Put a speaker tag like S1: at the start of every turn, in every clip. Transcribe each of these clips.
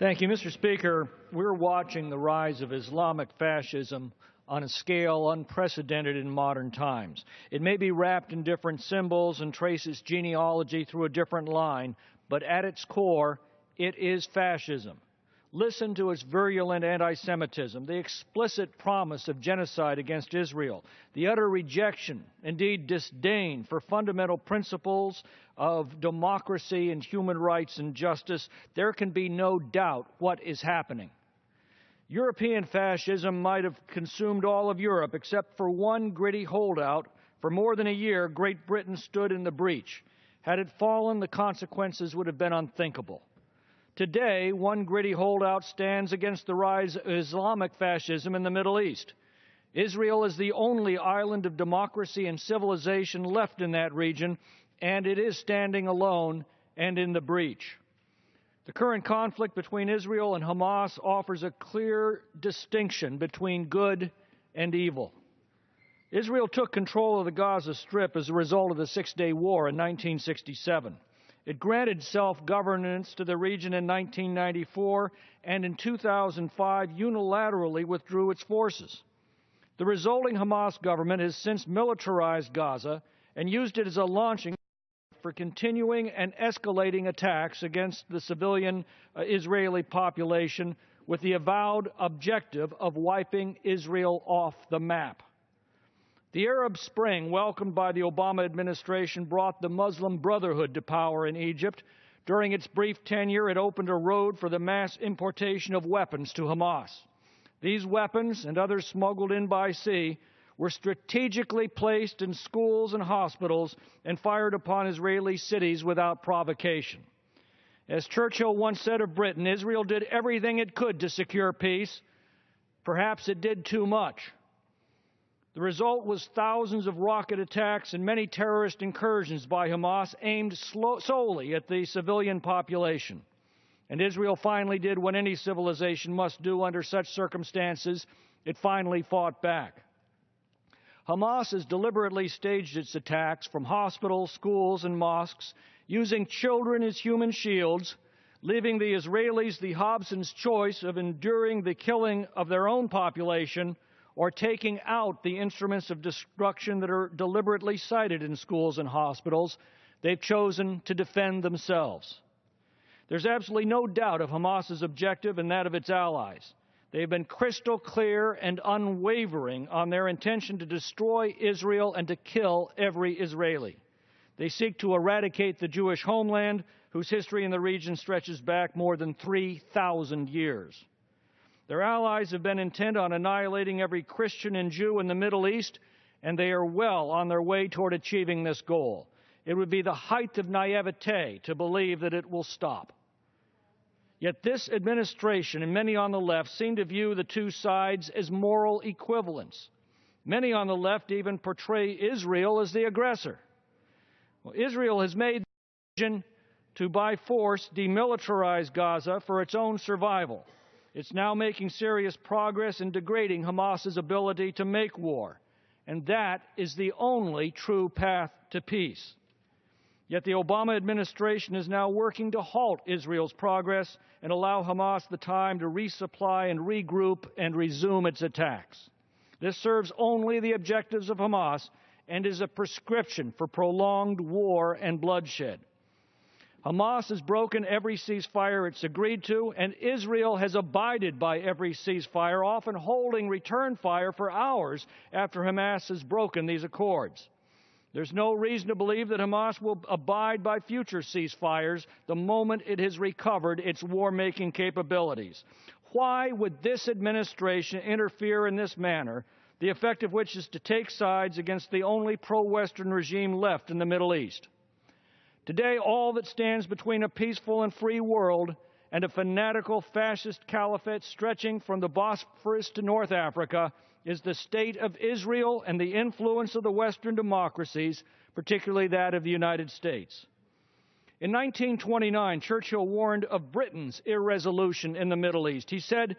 S1: Thank you, Mr. Speaker. We're watching the rise of Islamic fascism on a scale unprecedented in modern times. It may be wrapped in different symbols and traces genealogy through a different line, but at its core, it is fascism. Listen to its virulent anti-Semitism, the explicit promise of genocide against Israel, the utter rejection, indeed disdain, for fundamental principles of democracy and human rights and justice. There can be no doubt what is happening. European fascism might have consumed all of Europe except for one gritty holdout. For more than a year, Great Britain stood in the breach. Had it fallen, the consequences would have been unthinkable. Today, one gritty holdout stands against the rise of Islamic fascism in the Middle East. Israel is the only island of democracy and civilization left in that region, and it is standing alone and in the breach. The current conflict between Israel and Hamas offers a clear distinction between good and evil. Israel took control of the Gaza Strip as a result of the Six-Day War in 1967. It granted self-governance to the region in 1994 and in 2005 unilaterally withdrew its forces. The resulting Hamas government has since militarized Gaza and used it as a launching for continuing and escalating attacks against the civilian Israeli population with the avowed objective of wiping Israel off the map. The Arab Spring, welcomed by the Obama administration, brought the Muslim Brotherhood to power in Egypt. During its brief tenure, it opened a road for the mass importation of weapons to Hamas. These weapons, and others smuggled in by sea, were strategically placed in schools and hospitals and fired upon Israeli cities without provocation. As Churchill once said of Britain, Israel did everything it could to secure peace. Perhaps it did too much. The result was thousands of rocket attacks and many terrorist incursions by Hamas aimed solely at the civilian population. And Israel finally did what any civilization must do under such circumstances. It finally fought back. Hamas has deliberately staged its attacks from hospitals, schools, and mosques, using children as human shields, leaving the Israelis the Hobson's choice of enduring the killing of their own population or taking out the instruments of destruction that are deliberately sited in schools and hospitals. They've chosen to defend themselves. There's absolutely no doubt of Hamas's objective and that of its allies. They've been crystal clear and unwavering on their intention to destroy Israel and to kill every Israeli. They seek to eradicate the Jewish homeland, whose history in the region stretches back more than 3,000 years. Their allies have been intent on annihilating every Christian and Jew in the Middle East, and they are well on their way toward achieving this goal. It would be the height of naivete to believe that it will stop. Yet this administration and many on the left seem to view the two sides as moral equivalents. Many on the left even portray Israel as the aggressor. Well, Israel has made the decision to, by force, demilitarize Gaza for its own survival. It's now making serious progress in degrading Hamas's ability to make war, and that is the only true path to peace. Yet the Obama administration is now working to halt Israel's progress and allow Hamas the time to resupply and regroup and resume its attacks. This serves only the objectives of Hamas and is a prescription for prolonged war and bloodshed. Hamas has broken every ceasefire it's agreed to, and Israel has abided by every ceasefire, often holding return fire for hours after Hamas has broken these accords. There's no reason to believe that Hamas will abide by future ceasefires the moment it has recovered its war-making capabilities. Why would this administration interfere in this manner, the effect of which is to take sides against the only pro-Western regime left in the Middle East? Today, all that stands between a peaceful and free world and a fanatical fascist caliphate stretching from the Bosphorus to North Africa is the state of Israel and the influence of the Western democracies, particularly that of the United States. In 1929, Churchill warned of Britain's irresolution in the Middle East. He said,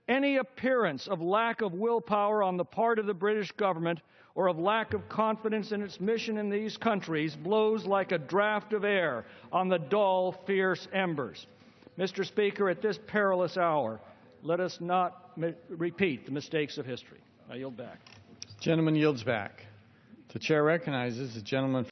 S1: "Any appearance of lack of willpower on the part of the British government or of lack of confidence in its mission in these countries blows like a draught of air on the dull, fierce embers." Mr. Speaker, at this perilous hour, let us not repeat the mistakes of history. I yield back.
S2: The gentleman yields back. The chair recognizes the gentleman